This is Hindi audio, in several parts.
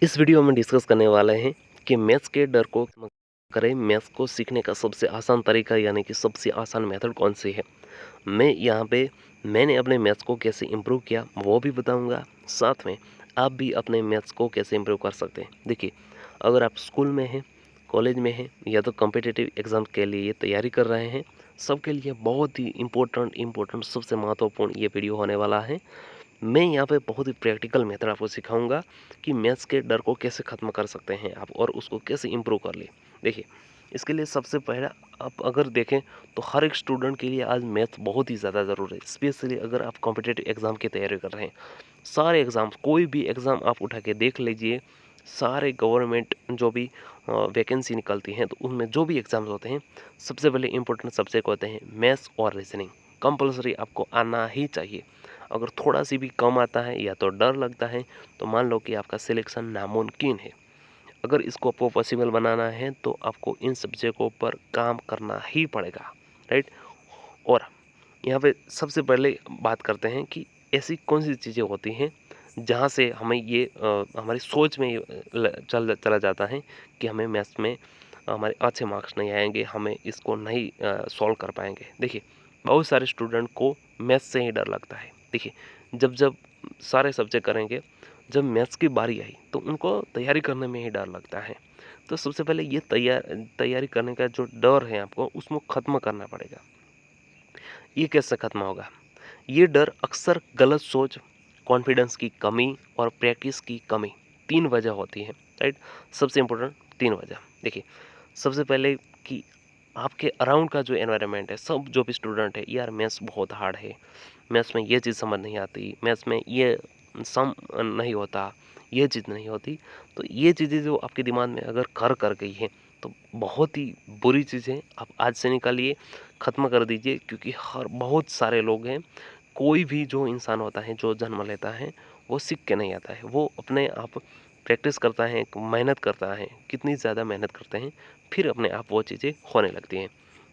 इस वीडियो में डिस्कस करने वाले हैं कि मैथ्स के डर को कम करें। मैथ्स को सीखने का सबसे आसान तरीका यानी कि सबसे आसान मेथड कौन सी है। मैं यहाँ पे मैंने अपने मैथ्स को कैसे इम्प्रूव किया वो भी बताऊंगा। साथ में आप भी अपने मैथ्स को कैसे इम्प्रूव कर सकते हैं। देखिए, अगर आप स्कूल में हैं, कॉलेज में हैं या तो कॉम्पिटिटिव एग्ज़ाम के लिए तैयारी कर रहे हैं, सबके लिए बहुत ही इम्पोर्टेंट सबसे महत्वपूर्ण ये वीडियो होने वाला है। मैं यहाँ पे बहुत ही प्रैक्टिकल मेथड आपको सिखाऊंगा कि मैथ्स के डर को कैसे ख़त्म कर सकते हैं आप और उसको कैसे इम्प्रूव कर ले। देखिए, इसके लिए सबसे पहला आप अगर देखें तो हर एक स्टूडेंट के लिए आज मैथ्स बहुत ही ज़्यादा ज़रूरी है। स्पेशली अगर आप कॉम्पिटिटिव एग्ज़ाम की तैयारी कर रहे हैं, सारे एग्ज़ाम कोई भी एग्ज़ाम आप उठा के देख लीजिए, सारे गवर्नमेंट जो भी वैकेंसी निकलती हैं तो उनमें जो भी एग्ज़ाम्स होते हैं, सबसे पहले इंपॉर्टेंट सब्जेक्ट होते हैं मैथ्स और रीजनिंग। कंपलसरी आपको आना ही चाहिए। अगर थोड़ा सी भी कम आता है या तो डर लगता है तो मान लो कि आपका सिलेक्शन नामुमकिन है। अगर इसको आपको पॉसिबल बनाना है तो आपको इन सब्जेक्टों पर काम करना ही पड़ेगा, राइट। और यहाँ पे सबसे पहले बात करते हैं कि ऐसी कौन सी चीज़ें होती हैं जहाँ से हमें ये हमारी सोच में ये चला जाता है कि हमें मैथ्स में हमारे अच्छे मार्क्स नहीं आएंगे, हमें इसको नहीं सॉल्व कर पाएंगे। देखिए, बहुत सारे स्टूडेंट को मैथ्स से ही डर लगता है। देखिए, जब जब सारे सब्जेक्ट करेंगे, जब मैथ्स की बारी आई तो उनको तैयारी करने में ही डर लगता है। तो सबसे पहले ये तैयारी करने का जो डर है आपको उसको ख़त्म करना पड़ेगा। ये कैसे ख़त्म होगा? ये डर अक्सर गलत सोच, कॉन्फिडेंस की कमी और प्रैक्टिस की कमी, 3 वजह होती है, राइट। सबसे इम्पोर्टेंट 3 वजह। देखिए, सबसे पहले कि आपके अराउंड का जो एनवायरनमेंट है, सब जो भी स्टूडेंट है, यार मैथ्स बहुत हार्ड है, मैथ्स में ये चीज़ समझ नहीं आती, मैथ्स में ये सम नहीं होता, ये चीज़ नहीं होती। तो ये चीज़ें जो आपके दिमाग में अगर कर गई हैं तो बहुत ही बुरी चीज़ है। आप आज से निकालिए, ख़त्म कर दीजिए, क्योंकि हर बहुत सारे लोग हैं। कोई भी जो इंसान होता है, जो जन्म लेता है, वो सीख के नहीं आता है, वो अपने आप प्रैक्टिस करता है, मेहनत करता है। कितनी ज़्यादा मेहनत करते हैं, फिर अपने आप वो चीज़ें होने लगती हैं।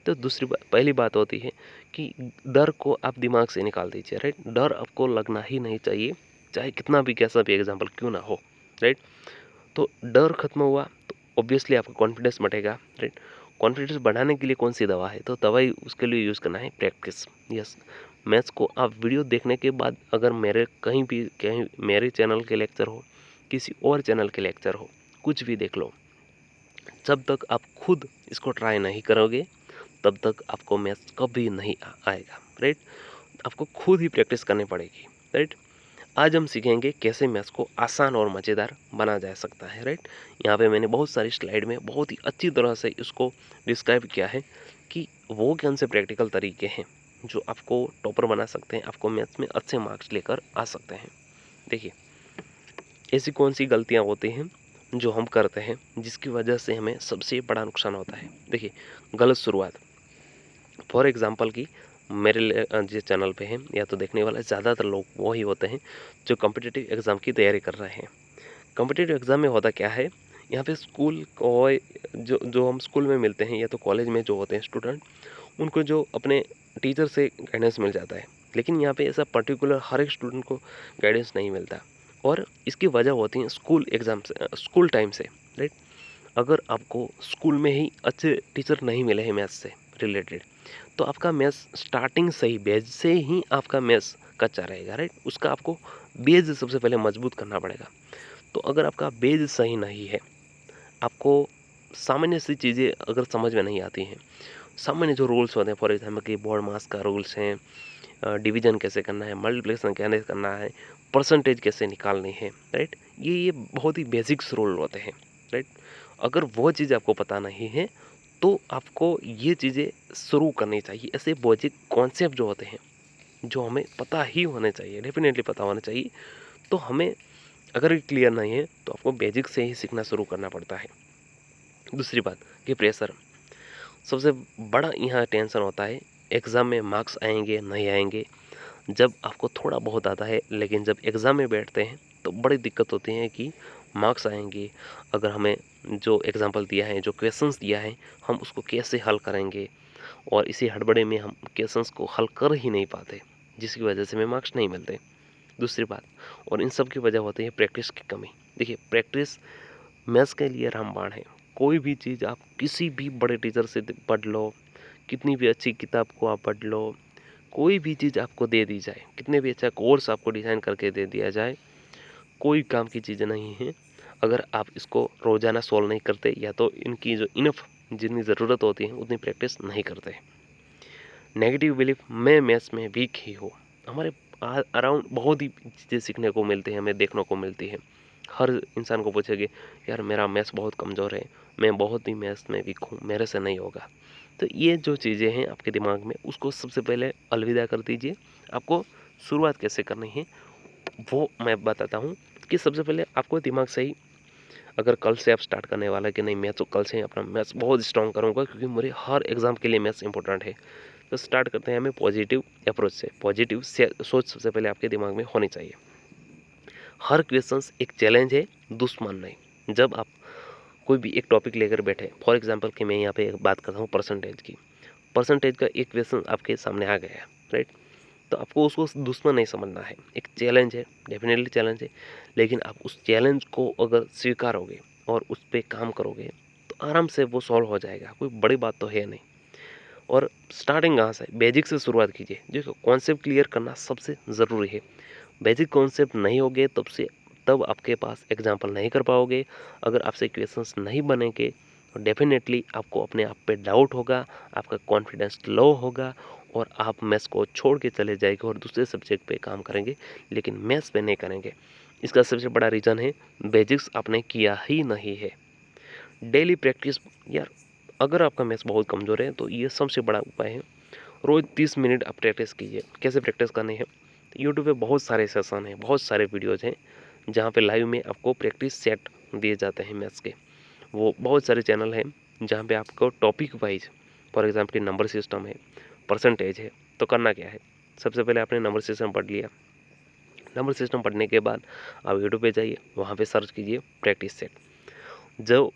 तो दूसरी पहली बात होती है कि डर को आप दिमाग से निकाल दीजिए, राइट। डर आपको लगना ही नहीं चाहिए, चाहे कितना भी कैसा भी एग्जाम्पल क्यों ना हो, राइट। तो डर खत्म हुआ तो ऑब्वियसली आपका कॉन्फिडेंस बढ़ेगा, राइट। कॉन्फिडेंस बढ़ाने के लिए कौन सी दवा है? तो दवाई उसके लिए यूज़ करना है प्रैक्टिस। यस, मैथ्स को आप वीडियो देखने के बाद अगर मेरे कहीं मेरे चैनल के लेक्चर हो, किसी और चैनल के लेक्चर हो, कुछ भी देख लो, जब तक आप खुद इसको ट्राई नहीं करोगे तब तक आपको मैथ्स कभी नहीं आएगा, राइट। आपको खुद ही प्रैक्टिस करनी पड़ेगी, राइट। आज हम सीखेंगे कैसे मैथ्स को आसान और मज़ेदार बना जा सकता है, राइट। यहाँ पे मैंने बहुत सारी स्लाइड में बहुत ही अच्छी तरह से इसको डिस्क्राइब किया है कि वो कौन से प्रैक्टिकल तरीके हैं जो आपको टॉपर बना सकते हैं, आपको मैथ्स में अच्छे मार्क्स लेकर आ सकते हैं। देखिए, ऐसी कौन सी गलतियाँ होती हैं जो हम करते हैं जिसकी वजह से हमें सबसे बड़ा नुकसान होता है। देखिए, गलत शुरुआत। फॉर एग्जांपल कि जिस चैनल पे हैं या तो देखने वाले ज़्यादातर लोग वो ही होते हैं जो कॉम्पिटिटिव एग्ज़ाम की तैयारी कर रहे हैं। कॉम्पिटिटिव एग्ज़ाम में होता क्या है, यहाँ पे स्कूल को जो जो हम स्कूल में मिलते हैं या तो कॉलेज में जो होते हैं स्टूडेंट, उनको जो अपने टीचर से गाइडेंस मिल जाता है। लेकिन यहाँ पे ऐसा पर्टिकुलर हर एक स्टूडेंट को गाइडेंस नहीं मिलता और इसकी वजह होती है स्कूल एग्ज़ाम से, स्कूल टाइम से, राइट। अगर आपको स्कूल में ही अच्छे टीचर नहीं मिले हैं मैथ्स से रिलेटेड, तो आपका मैथ्स स्टार्टिंग से ही बेस से ही आपका मैथ्स कच्चा रहेगा, राइट। उसका आपको बेस सबसे पहले मजबूत करना पड़ेगा। तो अगर आपका बेस सही नहीं है, आपको सामान्य सी चीज़ें अगर समझ में नहीं आती हैं, सामान्य जो रूल्स होते हैं, फॉर एग्जाम्पल कि बोर्ड मास का रूल्स हैं, डिवीजन कैसे करना है, मल्टीप्लिकेशन कैसे करना है, परसेंटेज कैसे निकालनी है, राइट। ये बहुत ही बेसिक्स रूल होते हैं, राइट। अगर वो चीज़ आपको पता नहीं है तो आपको ये चीज़ें शुरू करनी चाहिए। ऐसे बेसिक कॉन्सेप्ट जो होते हैं जो हमें पता ही होने चाहिए, डेफिनेटली पता होना चाहिए। तो हमें अगर ये क्लियर नहीं है तो आपको बेसिक से ही सीखना शुरू करना पड़ता है। दूसरी बात कि प्रेशर सबसे बड़ा यहाँ टेंशन होता है, एग्ज़ाम में मार्क्स आएंगे नहीं आएंगे। जब आपको थोड़ा बहुत आता है लेकिन जब एग्ज़ाम में बैठते हैं तो बड़ी दिक्कत होती है कि मार्क्स आएंगे, अगर हमें जो एग्जाम्पल दिया है, जो क्वेश्चंस दिया है, हम उसको कैसे हल करेंगे, और इसी हड़बड़े में हम क्वेश्चंस को हल कर ही नहीं पाते, जिसकी वजह से हमें मार्क्स नहीं मिलते। दूसरी बात, और इन सब की वजह होती है प्रैक्टिस की कमी। देखिए प्रैक्टिस मैथ्स के लिए रामबाण है। कोई भी चीज़ आप किसी भी बड़े टीचर से पढ़ लो, कितनी भी अच्छी किताब को आप पढ़ लो, कोई भी चीज़ आपको दे दी जाए, कितने भी अच्छा कोर्स आपको डिज़ाइन करके दे दिया जाए, कोई काम की चीज़ नहीं है अगर आप इसको रोज़ाना सॉल्व नहीं करते, या तो इनकी जो इनफ जितनी ज़रूरत होती है उतनी प्रैक्टिस नहीं करते। नेगेटिव बिलीफ, मैं मैथ्स में वीक ही हूँ। हमारे अराउंड बहुत ही चीज़ें सीखने को मिलती हैं, हमें देखने को मिलती है। हर इंसान को पूछेंगे यार मेरा मैथ्स बहुत कमज़ोर है, मैं बहुत ही मैथ्स में वीक हूँ, मेरे से नहीं होगा। तो ये जो चीज़ें हैं आपके दिमाग में, उसको सबसे पहले अलविदा कर दीजिए। आपको शुरुआत कैसे करनी है वो मैं बताता हूँ। कि सबसे पहले आपको दिमाग से ही, अगर कल से आप स्टार्ट करने वाला है कि नहीं मैं तो कल से ही अपना मैथ्स बहुत स्ट्रॉन्ग करूँगा क्योंकि मेरे हर एग्ज़ाम के लिए मैथ्स इंपॉर्टेंट है, तो स्टार्ट करते हैं हमें पॉजिटिव अप्रोच से। पॉजिटिव से सोच सबसे पहले आपके दिमाग में होनी चाहिए। हर क्वेश्चंस एक चैलेंज है, दुश्मन नहीं। जब आप कोई भी एक टॉपिक लेकर बैठे, फॉर एग्जांपल कि मैं यहाँ पे एक बात करता हूँ परसेंटेज की। परसेंटेज का एक क्वेश्चन आपके सामने आ गया है, राइट? तो आपको उसको दुश्मन नहीं समझना है, एक चैलेंज है, डेफिनेटली चैलेंज है। लेकिन आप उस चैलेंज को अगर स्वीकारोगे और उस पर काम करोगे तो आराम से वो सॉल्व हो जाएगा, कोई बड़ी बात तो है नहीं। और स्टार्टिंग कहाँ से, बेसिक से शुरुआत कीजिए। देखो कॉन्सेप्ट क्लियर करना सबसे ज़रूरी है। बेसिक कॉन्सेप्ट नहीं होगे तब आपके पास एग्जाम्पल नहीं कर पाओगे। अगर आपसे क्वेश्चंस नहीं बनेंगे तो डेफिनेटली आपको अपने आप पे डाउट होगा, आपका कॉन्फिडेंस लो होगा और आप मैथ्स को छोड़ के चले जाएंगे और दूसरे सब्जेक्ट पे काम करेंगे, लेकिन मैथ्स पे नहीं करेंगे। इसका सबसे बड़ा रीज़न है बेसिक्स आपने किया ही नहीं है। डेली प्रैक्टिस, यार अगर आपका मैथ्स बहुत कमज़ोर है तो ये सबसे बड़ा उपाय है, रोज़ 30 मिनट आप प्रैक्टिस कीजिए। कैसे प्रैक्टिस करनी है, यूट्यूब पे बहुत सारे सेशन हैं, बहुत सारे वीडियोज़ हैं जहाँ पे लाइव में आपको प्रैक्टिस सेट दिए जाते हैं मैथ्स के। वो बहुत सारे चैनल हैं जहाँ पे आपको topic wise, for example number system है, परसेंटेज है। तो करना क्या है, सबसे पहले आपने नंबर सिस्टम पढ़ लिया। नंबर सिस्टम पढ़ने के बाद आप यूट्यूब पे जाइए, वहाँ पे सर्च कीजिए प्रैक्टिस सेट। जो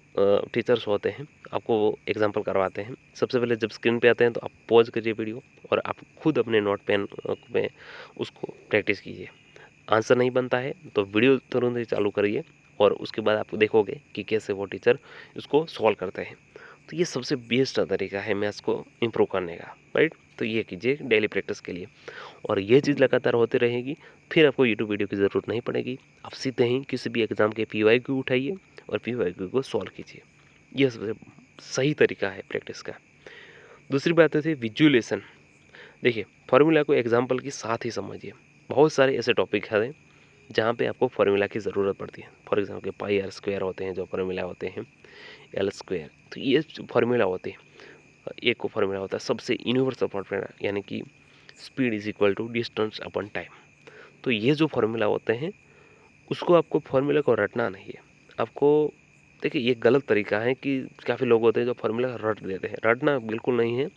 टीचर्स होते हैं आपको वो एग्जांपल करवाते हैं। सबसे पहले जब स्क्रीन पे आते हैं तो आप पॉज करिए वीडियो और आप खुद अपने नोट पेन में उसको प्रैक्टिस कीजिए। आंसर नहीं बनता है तो वीडियो तुरंत ही चालू करिए और उसके बाद आप देखोगे कि कैसे वो टीचर इसको सॉल्व करते हैं। तो ये सबसे बेस्ट तरीका है मैथ्स को इम्प्रूव करने का, राइट? तो ये कीजिए डेली प्रैक्टिस के लिए और ये चीज़ लगातार होती रहेगी। फिर आपको यूट्यूब वीडियो की ज़रूरत नहीं पड़ेगी। आप सीधे ही किसी भी एग्ज़ाम के PYQ उठाइए और PYQ को सॉल्व कीजिए। यह सबसे सही तरीका है प्रैक्टिस का। दूसरी बात है विजुअलेशन। देखिए फार्मूला को एग्जाम्पल के साथ ही समझिए। बहुत सारे ऐसे टॉपिक हैं जहाँ पे आपको फार्मूला की ज़रूरत पड़ती है। For example pi r square होते हैं, जो फार्मूला होते हैं एल स्क्वायर, तो ये फार्मूला होते हैं। एक को फार्मूला होता है सबसे यूनिवर्सल फार्मूला, यानी कि speed is equal to distance upon time. तो ये जो फार्मूला होते हैं उसको आपको फार्मूला को रटना नहीं है आपको। देखिए ये गलत तरीका है कि काफ़ी लोग होते हैं जो फार्मूला रट देते हैं। रटना बिल्कुल नहीं है,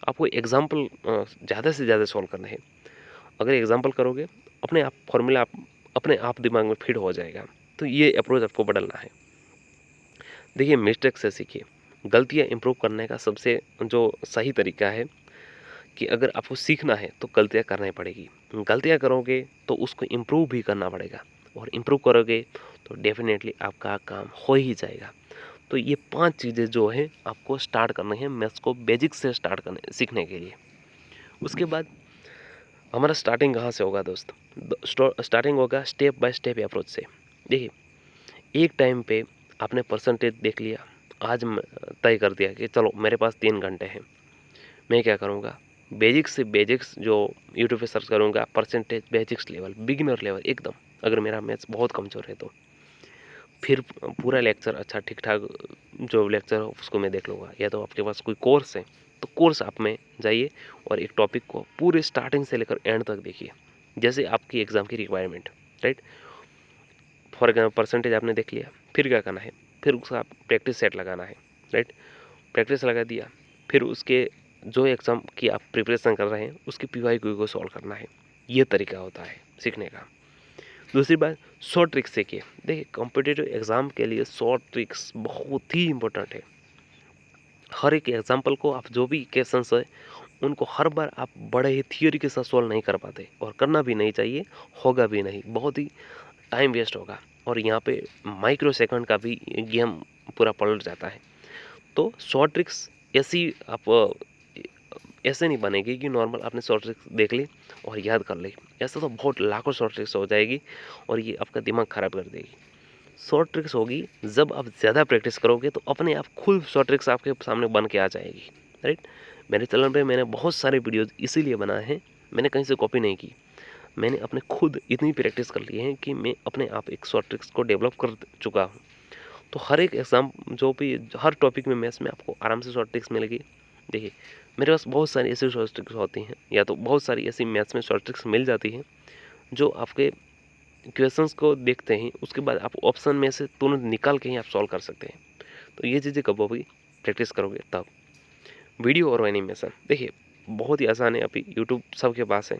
आपको एग्जाम्पल ज़्यादा से ज़्यादा सॉल्व करना है। अगर एग्जाम्पल करोगे अपने आप फार्मूला आप अपने आप दिमाग में फिट हो जाएगा। तो ये अप्रोच आपको बदलना है। देखिए मिस्टेक से सीखिए। गलतियाँ इंप्रूव करने का सबसे जो सही तरीका है कि अगर आपको सीखना है तो गलतियाँ करना ही पड़ेगी। गलतियाँ करोगे तो उसको इम्प्रूव भी करना पड़ेगा और इम्प्रूव करोगे तो डेफिनेटली आपका काम हो ही जाएगा। तो ये 5 चीज़ें जो हैं आपको स्टार्ट करनी है मैथ्स को बेसिक से स्टार्ट करने सीखने के लिए। उसके बाद हमारा स्टार्टिंग कहाँ से होगा दोस्त? स्टार्टिंग होगा स्टेप बाय स्टेप अप्रोच से। देखिए एक टाइम पे आपने परसेंटेज देख लिया, आज तय कर दिया कि चलो मेरे पास 3 घंटे हैं, मैं क्या करूँगा, बेसिक्स से बेसिक्स जो यूट्यूब पे सर्च करूँगा, percentage basics level, beginner level एकदम, अगर मेरा मैथ्स बहुत कमज़ोर है तो। फिर पूरा लेक्चर अच्छा ठीक-ठाक जो लेक्चर हो उसको मैं देख लूँगा, या तो आपके पास कोई कोर्स है, तो कोर्स आप में जाइए और एक टॉपिक को पूरे स्टार्टिंग से लेकर एंड तक देखिए, जैसे आपकी एग्ज़ाम की requirement, right? For example percentage आपने देख लिया, फिर क्या करना है, फिर उसका प्रैक्टिस सेट लगाना है, राइट? प्रैक्टिस लगा दिया, फिर उसके जो एग्ज़ाम की आप प्रिपरेशन कर रहे हैं उसकी PYQ को सॉल्व करना है। ये तरीका होता है सीखने का। दूसरी बात, शॉर्ट ट्रिक्स सीखिए। देखिए कॉम्पिटिटिव एग्ज़ाम के लिए शॉर्ट ट्रिक्स बहुत ही इंपॉर्टेंट है। हर एक एग्जाम्पल को आप जो भी क्वेश्चंस है उनको हर बार आप बड़े ही थियोरी के साथ सॉल्व नहीं कर पाते और करना भी नहीं चाहिए, होगा भी नहीं, बहुत ही टाइम वेस्ट होगा। और यहाँ पे माइक्रो सेकंड का भी गेम पूरा पलट जाता है। तो शॉर्ट ट्रिक्स ऐसी आप ऐसे नहीं बनेगी कि नॉर्मल आपने शॉर्ट ट्रिक्स देख ली और याद कर ली। ऐसा तो बहुत लाखों शॉर्ट ट्रिक्स हो जाएगी और ये आपका दिमाग ख़राब कर देगी। शॉर्ट ट्रिक्स होगी जब आप ज़्यादा प्रैक्टिस करोगे तो अपने आप खुद शॉर्ट ट्रिक्स आपके सामने बन के आ जाएगी, राइट। मेरे चैनल पे मैंने बहुत सारे वीडियोज़ इसीलिए बनाए हैं, मैंने कहीं से कॉपी नहीं की। मैंने अपने खुद इतनी प्रैक्टिस कर ली है कि मैं अपने आप एक शॉर्ट ट्रिक्स को डेवलप कर चुका हूँ। तो हर एक एग्ज़ाम जो भी हर टॉपिक में मैथ्स में आपको आराम से शॉर्ट ट्रिक्स मिलेगी। देखिए मेरे पास बहुत सारी ऐसी शॉर्ट ट्रिक्स होती हैं, या तो बहुत सारी ऐसी मैथ्स में शॉर्ट ट्रिक्स मिल जाती हैं जो आपके क्वेश्चंस को देखते ही उसके बाद आप ऑप्शन में से तुरंत निकाल के ही आप सॉल्व कर सकते हैं। तो ये चीज़ें कब होगी, प्रैक्टिस करोगे तब। वीडियो और एनिमेशन देखिए बहुत ही आसान है, अभी यूट्यूब सबके पास है।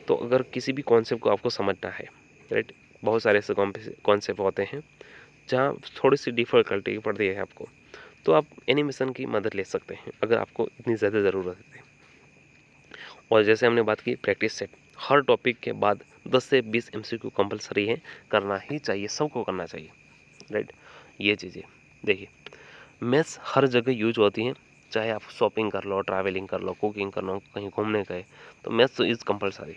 तो अगर किसी भी कॉन्सेप्ट को आपको समझना है, राइट, बहुत सारे ऐसे कॉन्सेप्ट होते हैं जहाँ थोड़ी सी डिफ़िकल्टी पड़ती है आपको, तो आप एनिमेशन की मदद ले सकते हैं अगर आपको इतनी ज़्यादा ज़रूरत है। और जैसे हमने बात की प्रैक्टिस सेट, हर टॉपिक के बाद 10 से 20 एमसीक्यू कंपलसरी है, करना ही चाहिए, सबको करना चाहिए, राइट। ये चीज़ें देखिए मैथ्स हर जगह यूज होती हैं, चाहे आप शॉपिंग कर लो, ट्रैवलिंग कर लो, कुकिंग कर लो, कहीं घूमने गए, तो मैथ्स तो इज़ कंपलसरी।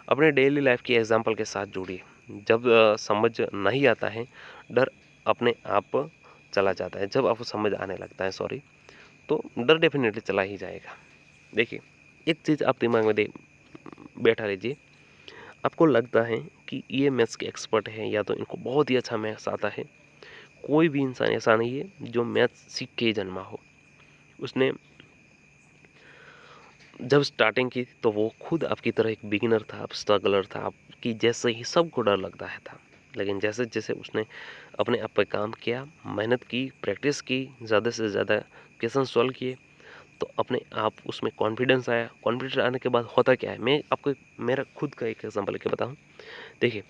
अपने डेली लाइफ की एग्जाम्पल के साथ जुड़िए। जब समझ नहीं आता है, डर अपने आप चला जाता है। जब आपको समझ आने लगता है, सॉरी, तो डर डेफिनेटली चला ही जाएगा। देखिए एक चीज़ आप दिमाग में बैठा लीजिए, आपको लगता है कि ये मैथ्स के एक्सपर्ट हैं या तो इनको बहुत ही अच्छा मैथ्स आता है। कोई भी इंसान ऐसा नहीं है जो मैथ्स सीख के ही जन्मा हो। उसने जब स्टार्टिंग की तो वो खुद आपकी तरह एक बिगिनर था, आप स्ट्रगलर था, आपकी जैसे ही सबको डर लगता है था। लेकिन जैसे जैसे उसने अपने आप पे काम किया, मेहनत की, प्रैक्टिस की, ज़्यादा से ज़्यादा क्वेश्चन सॉल्व किए, तो अपने आप उसमें कॉन्फिडेंस आया। कॉन्फिडेंस आने के बाद होता क्या है, मैं आपको मेरा खुद का एक एग्जांपल लेके बताऊँ। देखिए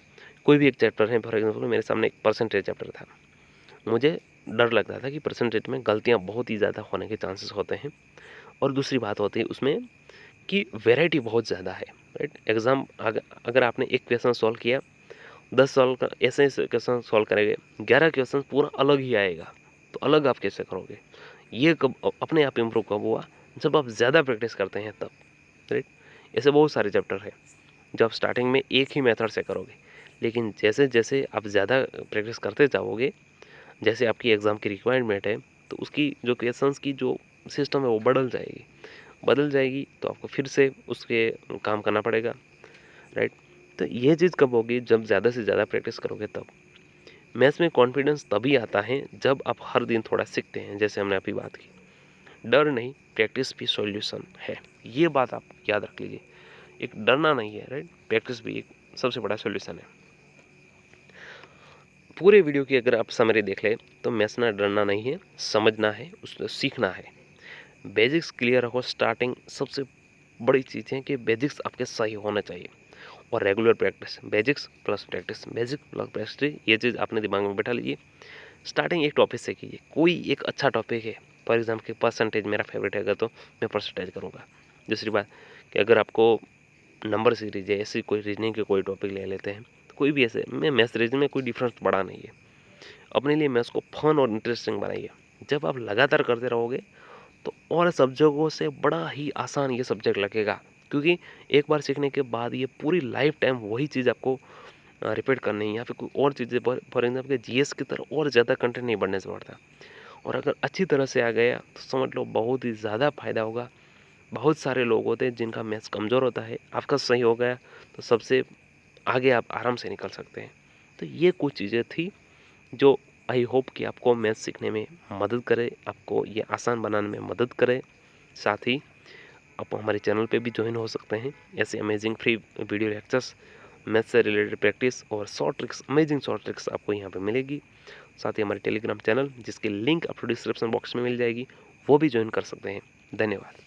कोई भी एक चैप्टर है, फॉर एग्जांपल मेरे सामने एक परसेंटेज चैप्टर था। मुझे डर लगता था कि परसेंटेज में गलतियाँ बहुत ही ज़्यादा होने के चांसेस होते हैं, और दूसरी बात होती है उसमें कि वैरायटी बहुत ज़्यादा है, राइट। एग्ज़ाम अगर आपने एक क्वेश्चन सॉल्व किया, 10 सॉल्व कर ऐसे क्वेश्चन सॉल्व करेंगे, 11 क्वेश्चन पूरा अलग ही आएगा, तो अलग आप कैसे करोगे। ये कब अपने आप इम्प्रूव कब हुआ, जब आप ज़्यादा प्रैक्टिस करते हैं तब, राइट। ऐसे बहुत सारे चैप्टर हैं जो आप स्टार्टिंग में एक ही मेथड से करोगे, लेकिन जैसे जैसे आप ज़्यादा प्रैक्टिस करते जाओगे, जैसे आपकी एग्ज़ाम की रिक्वायरमेंट है, तो उसकी जो क्वेश्चंस की जो सिस्टम है वो बदल जाएगी, तो आपको फिर से उसके काम करना पड़ेगा, राइट। तो ये चीज़ कब होगी, जब ज़्यादा से ज़्यादा प्रैक्टिस करोगे तब। मैथ्स में कॉन्फिडेंस तभी आता है जब आप हर दिन थोड़ा सीखते हैं, जैसे हमने अभी बात की। डर नहीं, प्रैक्टिस भी सॉल्यूशन है, ये बात आप याद रख लीजिए। एक डरना नहीं है, राइट, प्रैक्टिस भी एक सबसे बड़ा सॉल्यूशन है। पूरे वीडियो की अगर आप समरी देख ले तो मैथ्स ना डरना नहीं है, समझना है, उसको सीखना है। बेसिक्स क्लियर रखो, स्टार्टिंग सबसे बड़ी चीज़ है कि बेसिक्स आपके सही होना चाहिए, और regular practice, basics plus practice, basic plus practice, ये चीज़ आपने दिमाग में बैठा लीजिए। स्टार्टिंग एक टॉपिक से कीजिए, कोई एक अच्छा टॉपिक है, फॉर एग्जाम्पल कि परसेंटेज मेरा फेवरेट है, अगर तो मैं परसेंटेज करूँगा। दूसरी बात कि अगर आपको नंबर सीरीज है, ऐसी कोई रीजनिंग के कोई टॉपिक ले लेते हैं, कोई भी ऐसे, मैं मैथ्स रीजनिंग में कोई डिफरेंस बड़ा नहीं है। अपने लिए मैथ्स को फन और इंटरेस्टिंग बनाइए। जब आप लगातार करते रहोगे तो और सब्जेक्टों से बड़ा ही आसान ये सब्जेक्ट लगेगा, क्योंकि एक बार सीखने के बाद ये पूरी लाइफ टाइम वही चीज़ आपको रिपीट करनी है, या फिर कोई और चीज़ें, फॉर एग्जाम्पल जीएस की तरह और ज़्यादा कंटेंट नहीं बढ़ने से पड़ता। और अगर अच्छी तरह से आ गया तो समझ लो बहुत ही ज़्यादा फायदा होगा। बहुत सारे लोग होते हैं जिनका मैथ्स कमज़ोर होता है, आपका सही हो गया तो सबसे आगे आप आराम से निकल सकते हैं। तो ये कुछ चीज़ें थी जो आई होप कि आपको मैथ्स सीखने में मदद करे, आपको ये आसान बनाने में मदद करे। साथ ही आप हमारे चैनल पे भी ज्वाइन हो सकते हैं, ऐसे amazing free video lectures, maths से रिलेटेड प्रैक्टिस और short tricks, amazing short tricks आपको यहाँ पे मिलेगी। साथ ही हमारे टेलीग्राम चैनल जिसकी लिंक आपको डिस्क्रिप्शन बॉक्स में मिल जाएगी, वो भी ज्वाइन कर सकते हैं। धन्यवाद।